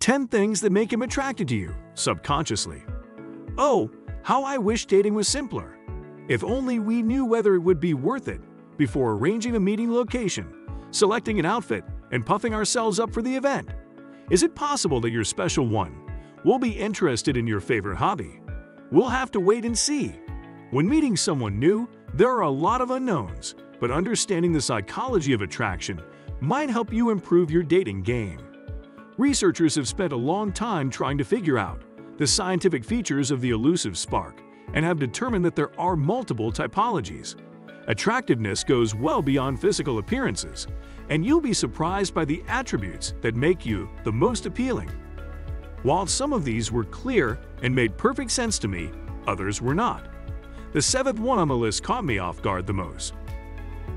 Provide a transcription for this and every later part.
10 things that make him attracted to you, subconsciously. Oh, how I wish dating was simpler. If only we knew whether it would be worth it before arranging a meeting location, selecting an outfit, and puffing ourselves up for the event. Is it possible that your special one will be interested in your favorite hobby? We'll have to wait and see. When meeting someone new, there are a lot of unknowns, but understanding the psychology of attraction might help you improve your dating game. Researchers have spent a long time trying to figure out the scientific features of the elusive spark and have determined that there are multiple typologies. Attractiveness goes well beyond physical appearances, and you'll be surprised by the attributes that make you the most appealing. While some of these were clear and made perfect sense to me, others were not. The seventh one on the list caught me off guard the most.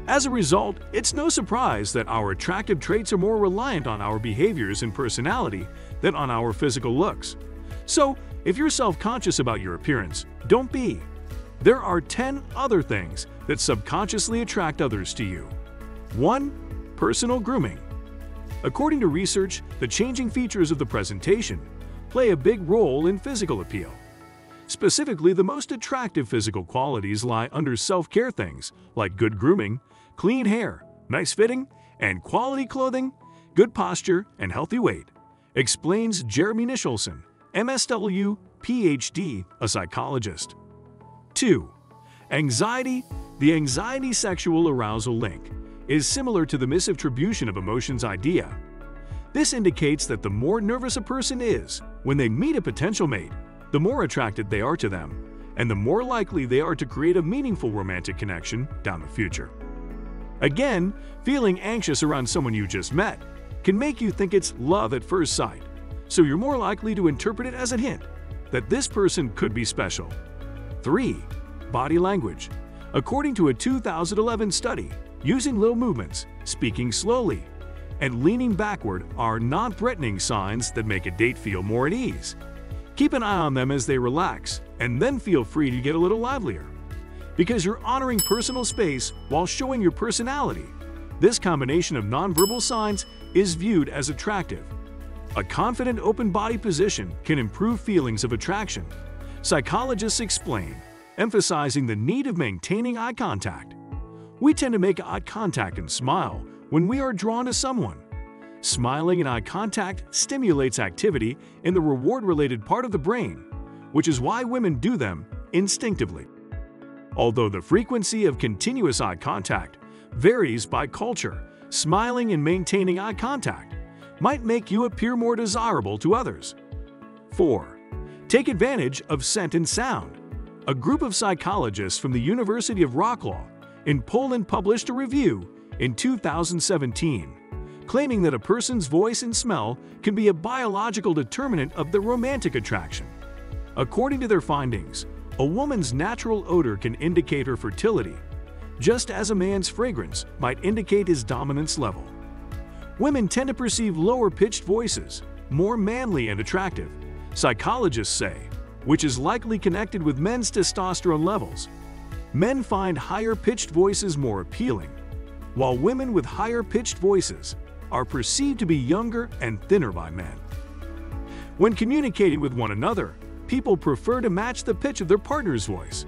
As a result, it's no surprise that our attractive traits are more reliant on our behaviors and personality than on our physical looks. So, if you're self-conscious about your appearance, don't be. There are 10 other things that subconsciously attract others to you. 1. Personal grooming. According to research, the changing features of the presentation play a big role in physical appeal. Specifically, the most attractive physical qualities lie under self-care things like good grooming, clean hair, nice fitting, and quality clothing, good posture, and healthy weight, explains Jeremy Nicholson, MSW, PhD, a psychologist. 2. Anxiety. The anxiety sexual arousal link is similar to the misattribution of emotions idea. This indicates that the more nervous a person is when they meet a potential mate, the more attracted they are to them, and the more likely they are to create a meaningful romantic connection down the future. Again, feeling anxious around someone you just met can make you think it's love at first sight, so you're more likely to interpret it as a hint that this person could be special. 3. Body language. According to a 2011 study, using little movements, speaking slowly, and leaning backward are non-threatening signs that make a date feel more at ease. Keep an eye on them as they relax, and then feel free to get a little livelier. Because you're honoring personal space while showing your personality, this combination of nonverbal signs is viewed as attractive. A confident open body position can improve feelings of attraction, psychologists explain, emphasizing the need of maintaining eye contact. We tend to make eye contact and smile when we are drawn to someone. Smiling and eye contact stimulates activity in the reward-related part of the brain, which is why women do them instinctively. Although the frequency of continuous eye contact varies by culture, smiling and maintaining eye contact might make you appear more desirable to others. 4. Take advantage of scent and sound. A group of psychologists from the University of Wrocław in Poland published a review in 2017, claiming that a person's voice and smell can be a biological determinant of the romantic attraction. According to their findings, a woman's natural odor can indicate her fertility, just as a man's fragrance might indicate his dominance level. Women tend to perceive lower-pitched voices more manly and attractive, psychologists say, which is likely connected with men's testosterone levels. Men find higher-pitched voices more appealing, while women with higher-pitched voices are perceived to be younger and thinner by men. When communicating with one another, people prefer to match the pitch of their partner's voice.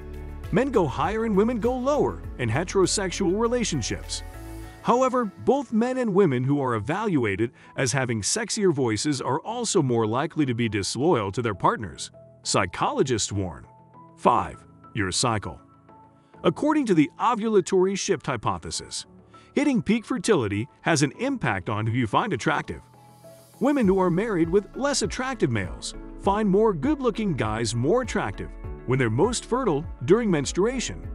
Men go higher and women go lower in heterosexual relationships. However, both men and women who are evaluated as having sexier voices are also more likely to be disloyal to their partners, psychologists warn. 5. Your cycle. According to the ovulatory shift hypothesis, hitting peak fertility has an impact on who you find attractive. Women who are married with less attractive males find more good-looking guys more attractive when they're most fertile during menstruation.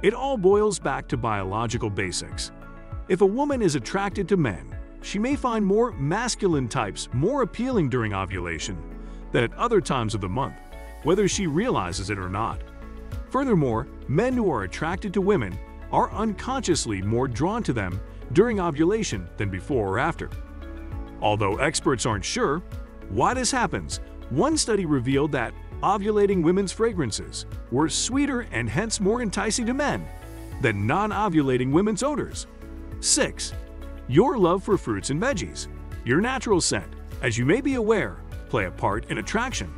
It all boils back to biological basics. If a woman is attracted to men, she may find more masculine types more appealing during ovulation than at other times of the month, whether she realizes it or not. Furthermore, men who are attracted to women are unconsciously more drawn to them during ovulation than before or after. Although experts aren't sure why this happens, one study revealed that ovulating women's fragrances were sweeter and hence more enticing to men than non-ovulating women's odors. 6. Your love for fruits and veggies. Your natural scent as you may be aware, play a part in attraction.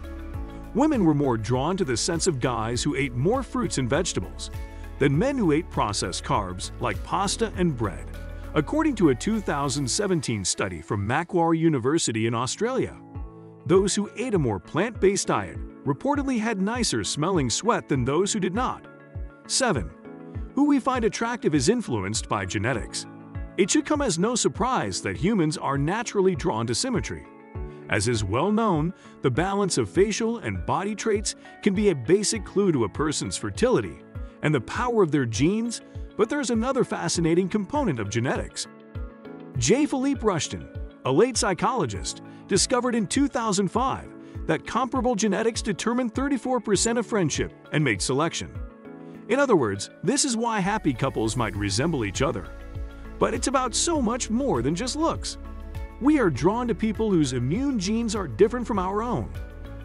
Women were more drawn to the sense of guys who ate more fruits and vegetables than men who ate processed carbs like pasta and bread, according to a 2017 study from Macquarie University in Australia. Those who ate a more plant-based diet reportedly had nicer smelling sweat than those who did not. 7. Who we find attractive is influenced by genetics. It should come as no surprise that humans are naturally drawn to symmetry. As is well known, the balance of facial and body traits can be a basic clue to a person's fertility and the power of their genes, but there's another fascinating component of genetics. J. Philippe Rushton, a late psychologist, discovered in 2005 that comparable genetics determine 34% of friendship and mate selection. In other words, this is why happy couples might resemble each other. But it's about so much more than just looks. We are drawn to people whose immune genes are different from our own,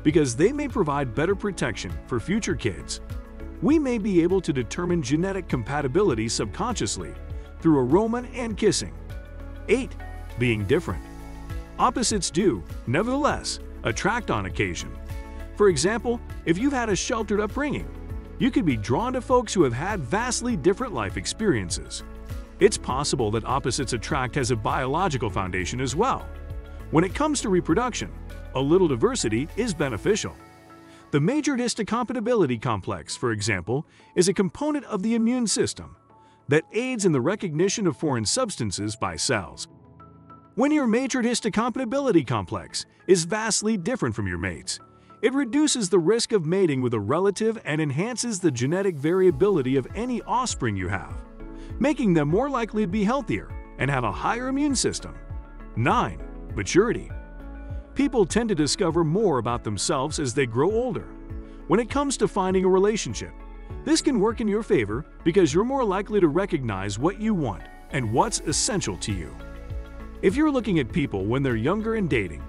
because they may provide better protection for future kids. We may be able to determine genetic compatibility subconsciously through aroma and kissing. 8. Being different. Opposites do, nevertheless, attract on occasion. For example, if you've had a sheltered upbringing, you could be drawn to folks who have had vastly different life experiences. It's possible that opposites attract has a biological foundation as well. When it comes to reproduction, a little diversity is beneficial. The major histocompatibility complex, for example, is a component of the immune system that aids in the recognition of foreign substances by cells. When your major histocompatibility complex is vastly different from your mates, it reduces the risk of mating with a relative and enhances the genetic variability of any offspring you have, making them more likely to be healthier and have a higher immune system. 9. Maturity. People tend to discover more about themselves as they grow older. When it comes to finding a relationship, this can work in your favor because you're more likely to recognize what you want and what's essential to you. If you're looking at people when they're younger and dating,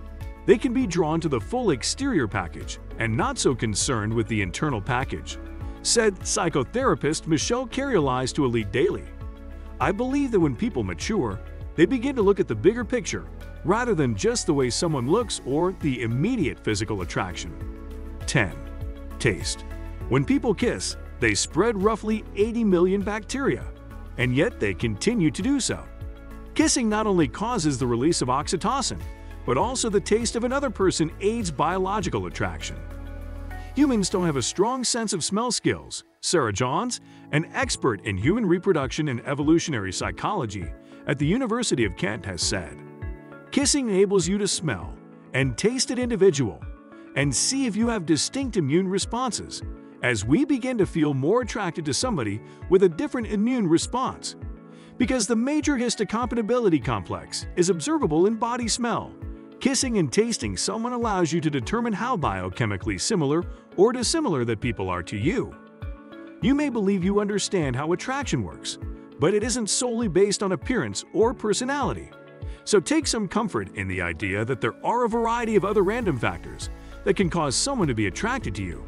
they can be drawn to the full exterior package and not so concerned with the internal package, said psychotherapist Michelle Carriolize to Elite Daily. I believe that when people mature, they begin to look at the bigger picture rather than just the way someone looks or the immediate physical attraction. 10. Taste. When people kiss, they spread roughly 80 million bacteria, and yet they continue to do so. Kissing not only causes the release of oxytocin, but also the taste of another person aids biological attraction. Humans don't have a strong sense of smell skills. Sarah Johns, an expert in human reproduction and evolutionary psychology at the University of Kent, has said, "Kissing enables you to smell and taste an individual and see if you have distinct immune responses, as we begin to feel more attracted to somebody with a different immune response. Because the major histocompatibility complex is observable in body smell, kissing and tasting someone allows you to determine how biochemically similar or dissimilar that people are to you. You may believe you understand how attraction works, but it isn't solely based on appearance or personality. So take some comfort in the idea that there are a variety of other random factors that can cause someone to be attracted to you,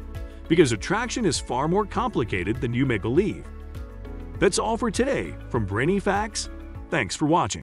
because attraction is far more complicated than you may believe." That's all for today from Brainy Facts. Thanks for watching.